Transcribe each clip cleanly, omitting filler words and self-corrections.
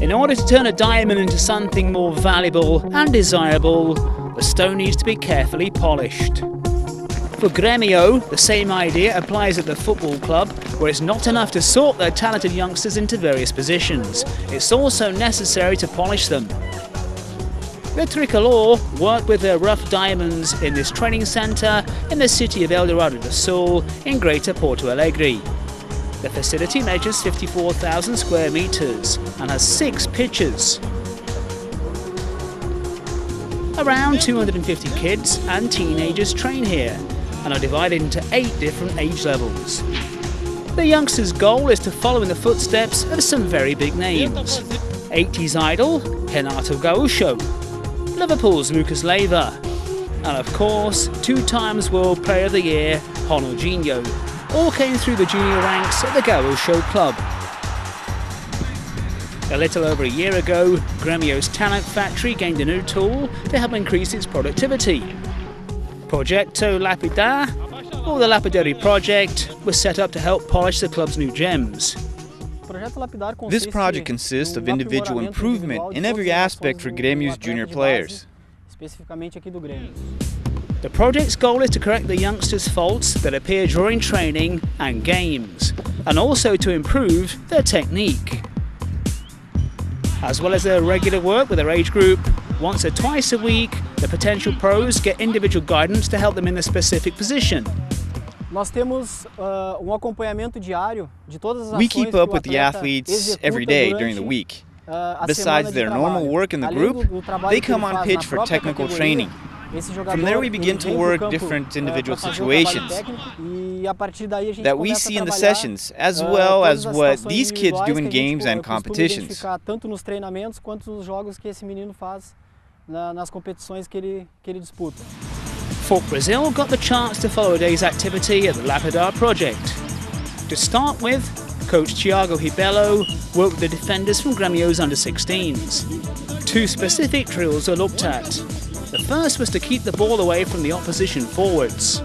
In order to turn a diamond into something more valuable and desirable, the stone needs to be carefully polished. For Grêmio, the same idea applies at the football club, where it's not enough to sort their talented youngsters into various positions. It's also necessary to polish them. The Tricolor work with their rough diamonds in this training centre in the city of El Dorado do Sul in Greater Porto Alegre. The facility measures 54,000 square metres and has 6 pitches. Around 250 kids and teenagers train here and are divided into 8 different age levels. The youngsters' goal is to follow in the footsteps of some very big names. 80s idol Renato Gaúcho, Liverpool's Lucas Leiva, and of course 2 times World Player of the Year Ronaldinho, all came through the junior ranks at the Gaúcho club. A little over a year ago, Grêmio's talent factory gained a new tool to help increase its productivity. Projeto Lapidar, or the Lapidar project, was set up to help polish the club's new gems. This project consists of individual improvement in every aspect for Grêmio's junior players. The project's goal is to correct the youngsters' faults that appear during training and games, and also to improve their technique. As well as their regular work with their age group, once or twice a week, the potential pros get individual guidance to help them in a specific position. We keep up with the athletes every day during the week. Besides their normal work in the group, they come on pitch for technical training. From there we begin to work different individual situations that we see in the sessions, as well as what these kids do in games and competitions. For Brazil got the chance to follow a day's activity at the Lapidar project. To start with, coach Thiago Ribello worked with the defenders from Grêmio's under-16s. 2 specific drills are looked at. The first was to keep the ball away from the opposition forwards.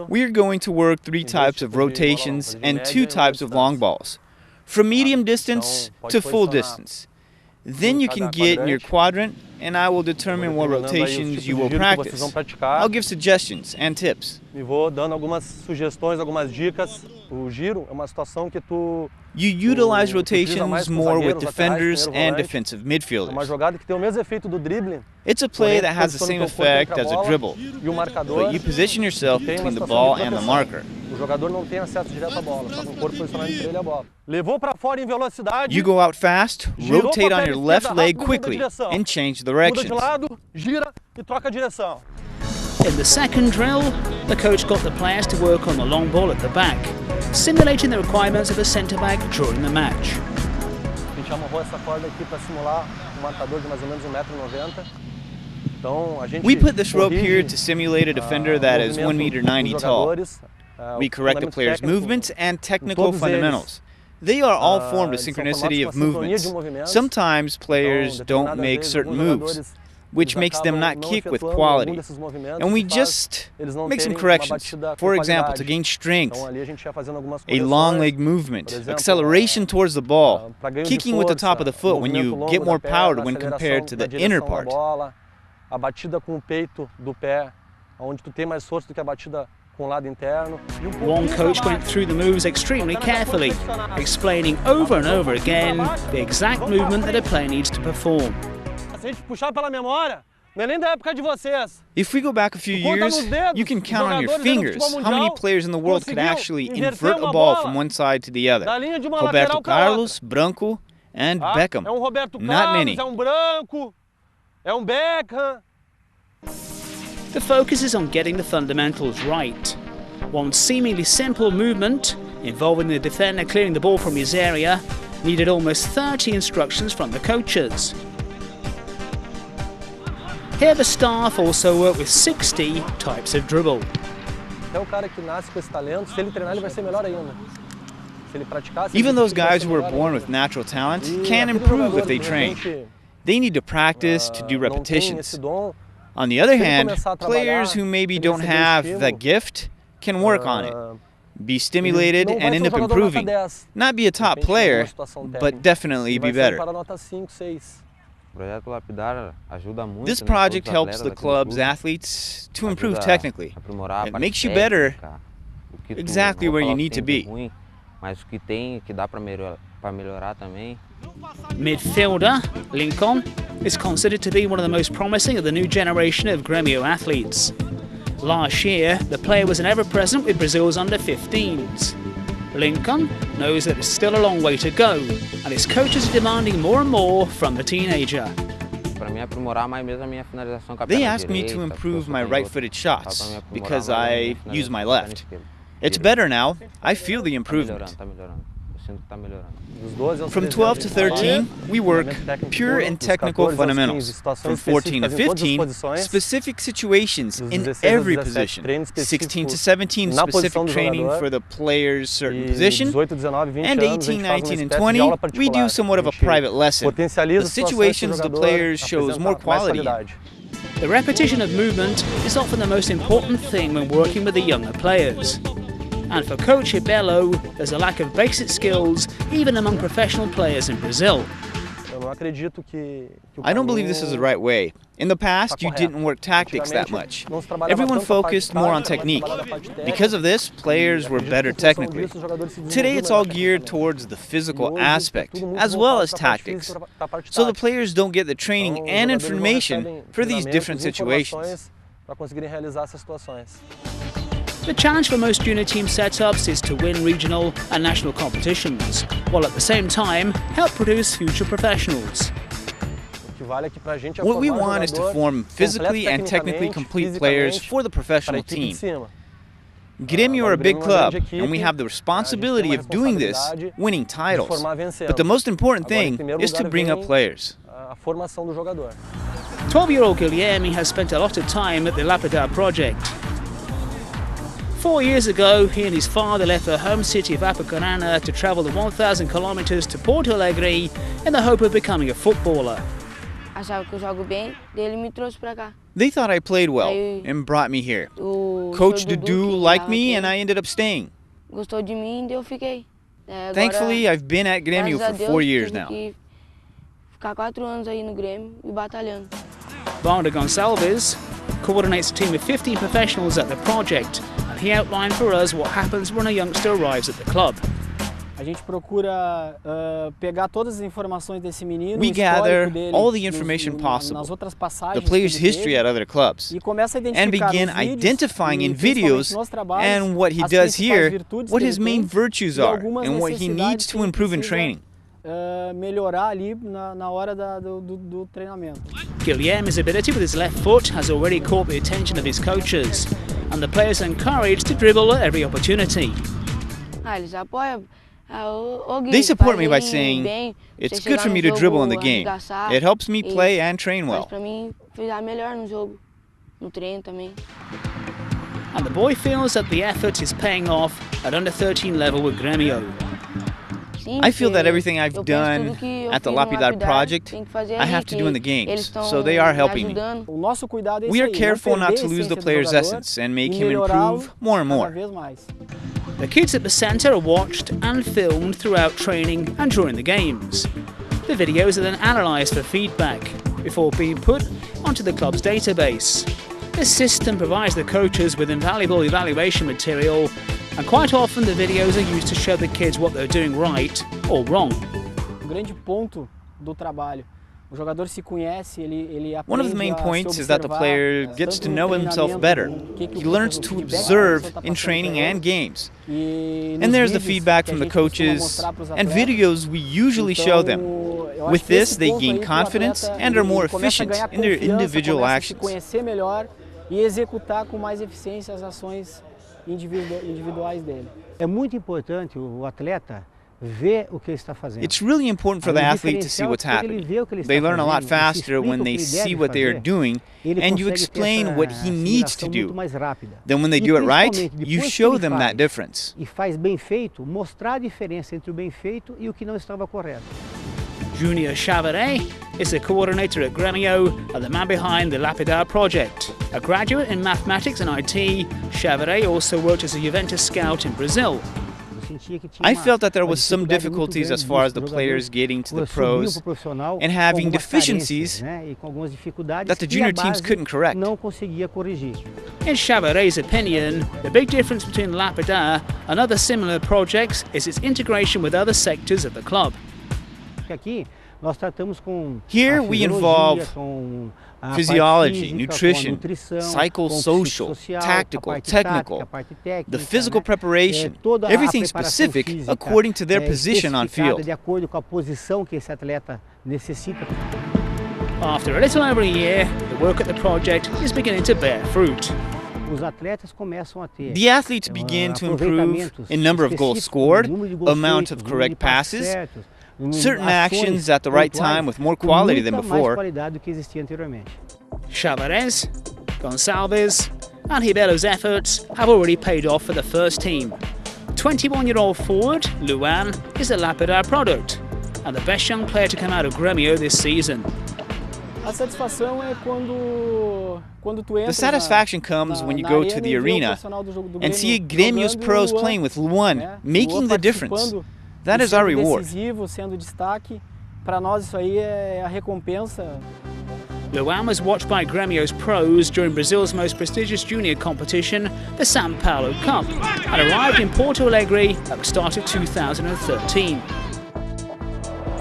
We are going to work 3 types of rotations and 2 types of long balls, from medium distance to full distance. Then you can get in your quadrant and I will determine what rotations you will practice. I'll give suggestions and tips. You utilize rotations more with defenders and defensive midfielders. It's a play that has the same effect as a dribble, but you position yourself between the ball and the marker. You go out fast, rotate on your left leg quickly, and change directions. In the second drill, the coach got the players to work on the long ball at the back, simulating the requirements of a centre-back during the match. We put this rope here to simulate a defender that is 1.90 meters tall. We correct the player's movements and technical fundamentals. They are all formed of synchronicity of movements. Sometimes players don't make certain moves, which makes them not kick with quality. And we just make some corrections. For example, to gain strength, a long leg movement, acceleration towards the ball, kicking with the top of the foot when you get more power when compared to the inner part. One coach went through the moves extremely carefully, explaining over and over again the exact movement that a player needs to perform. If we go back a few years, you can count on your fingers how many players in the world could actually invert a ball from one side to the other. Roberto Carlos, Branco, and Beckham. Not many. The focus is on getting the fundamentals right. One seemingly simple movement, involving the defender clearing the ball from his area, needed almost 30 instructions from the coaches. Here the staff also work with 60 types of dribble. Even those guys who are born with natural talent can improve if they train. They need to practice to do repetitions. On the other hand, players who maybe don't have that gift can work on it. be stimulated, and end up improving. Not be a top player, but definitely be better. This project helps the club's athletes to improve technically. It makes you better exactly where you need to be. Midfielder Lincoln is considered to be one of the most promising of the new generation of Grêmio athletes. Last year, the player was an ever-present with Brazil's under-15s. Lincoln knows that it's still a long way to go, and his coaches are demanding more and more from the teenager. They asked me to improve my right-footed shots because I use my left. It's better now. I feel the improvement. From 12 to 13, we work pure and technical fundamentals. From 14 to 15, specific situations in every position. 16 to 17, specific training for the player's certain position. And 18, 19, and 20, we do somewhat of a private lesson. The situations the players shows more quality in. The repetition of movement is often the most important thing when working with the younger players. And for Coach Ibello, there's a lack of basic skills even among professional players in Brazil. I don't believe this is the right way. In the past, you didn't work tactics that much. Everyone focused more on technique. Because of this, players were better technically. Today, it's all geared towards the physical aspect, as well as tactics. So the players don't get the training and information for these different situations. The challenge for most junior team setups is to win regional and national competitions, while at the same time help produce future professionals. What we want is to form physically and technically complete players for the professional team. Grêmio are a big club, and we have the responsibility of doing this, winning titles. But the most important thing is to bring up players. 12-year-old Guilherme has spent a lot of time at the Lapidar project. 4 years ago, he and his father left their home city of Apucarana to travel the 1,000 kilometers to Porto Alegre in the hope of becoming a footballer. They thought I played well and brought me here. Coach Dudu liked me and I ended up staying. Thankfully, I've been at Grêmio for 4 years now. Wanda Gonçalves coordinates a team of 15 professionals at the project, and he outlined for us what happens when a youngster arrives at the club. We gather all the information possible, the player's history at other clubs, and begin identifying in videos and what he does here, what his main virtues are, and what he needs to improve in training. Guilherme's ability with his left foot has already caught the attention of his coaches, and the players are encouraged to dribble at every opportunity. They support me by saying, it's good for me to dribble in the game. It helps me play and train well. And the boy feels that the effort is paying off at under-13 level with Grêmio. I feel that everything I've done at the Lapidar project, I have to do in the games, so they are helping me. We are careful not to lose the player's essence and make him improve more and more. The kids at the centre are watched and filmed throughout training and during the games. The videos are then analysed for feedback before being put onto the club's database. This system provides the coaches with invaluable evaluation material, and quite often the videos are used to show the kids what they're doing right or wrong. One of the main points is that the player gets to know himself better. He learns to observe in training and games. And there's the feedback from the coaches and videos we usually show them. With this, they gain confidence and are more efficient in their individual actions. It's really important for the athlete to see what's happening. They learn a lot faster when they see what they are doing and you explain what he needs to do. Then when they do it right, you show them that difference. Junior Chavaret is the coordinator at Grêmio and the man behind the Lapidar project. A graduate in mathematics and IT, Chavaret also worked as a Juventus scout in Brazil. I felt that there was some difficulties as far as the players getting to the pros and having deficiencies that the junior teams couldn't correct. In Chavaret's opinion, the big difference between Lapidar and other similar projects is its integration with other sectors of the club. Here we involve physiology, nutrition, psychosocial, tactical, technical, the physical preparation, everything specific according to their position on field. After a little over a year, the work at the project is beginning to bear fruit. The athletes begin to improve in number of goals scored, amount of correct passes, certain actions at the right time with more quality than before. Chavaret's, Gonçalves and Ribelo's efforts have already paid off for the first team. 21-year-old forward, Luan, is a Lapidar product and the best young player to come out of Grêmio this season. The satisfaction comes when you go to the arena and see Grêmio's pros playing with Luan, making the difference. That is our reward. Luan was watched by Grêmio's pros during Brazil's most prestigious junior competition, the São Paulo Cup, and arrived in Porto Alegre at the start of 2013.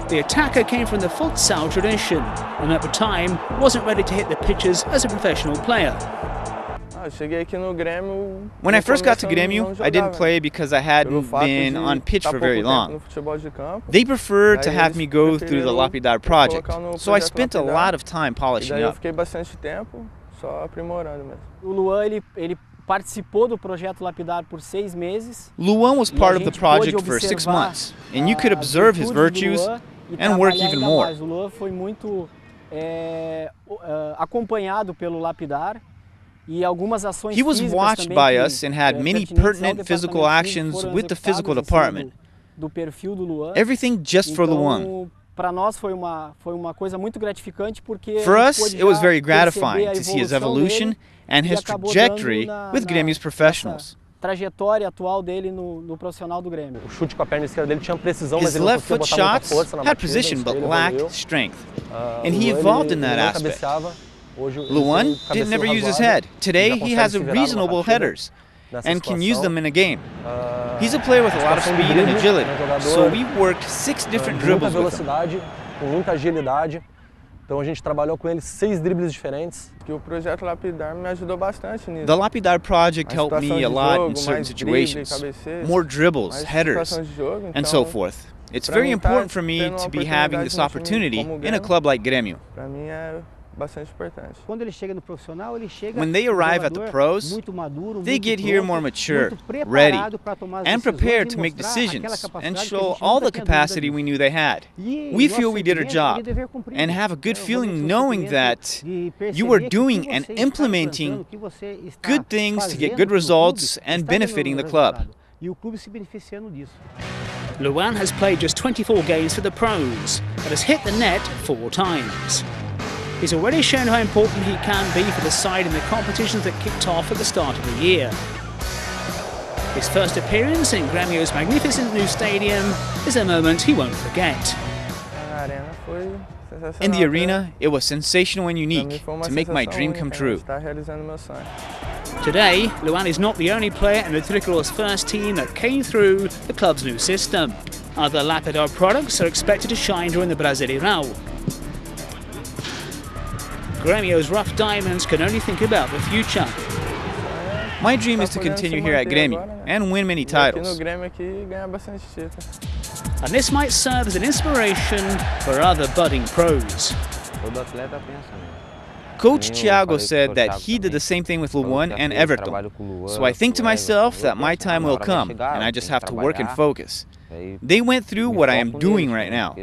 The attacker came from the futsal tradition and at the time wasn't ready to hit the pitches as a professional player. When I first got to Grêmio, I didn't play because I hadn't been on pitch for very long. They preferred to have me go through the Lapidar project, so I spent a lot of time polishing up. Luan was part of the project for 6 months, and you could observe his virtues and work even more. He was watched by us and had many pertinent physical actions with the physical department. Everything just for Luan. For us, it was very gratifying to see his evolution and his trajectory with Grêmio's professionals. His left foot shots had precision but lacked strength, and he evolved in that aspect. Luan didn't never use his head. Today he has reasonable headers and can use them in a game. He's a player with a lot of speed and agility, so we worked 6 different dribbles with him. The Lapidar project helped me a lot in certain situations. More dribbles, headers, and so forth. It's very important for me to be having this opportunity in a club like Grêmio. When they arrive at the pros, they get here more mature, ready, and prepared to make decisions and show all the capacity we knew they had. We feel we did our job and have a good feeling knowing that you are doing and implementing good things to get good results and benefiting the club. Luan has played just 24 games for the pros, but has hit the net 4 times. He's already shown how important he can be for the side in the competitions that kicked off at the start of the year. His first appearance in Grêmio's magnificent new stadium is a moment he won't forget. In the arena, it was sensational and unique to make my dream come true. Today, Luan is not the only player in the Tricolor's first team that came through the club's new system. Other Lapidar products are expected to shine during the Brasileirão. Grêmio's rough diamonds can only think about the future. My dream is to continue here at Grêmio and win many titles. And this might serve as an inspiration for other budding pros. Coach Thiago said that he did the same thing with Luan and Everton. So I think to myself that my time will come and I just have to work and focus. They went through what I am doing right now.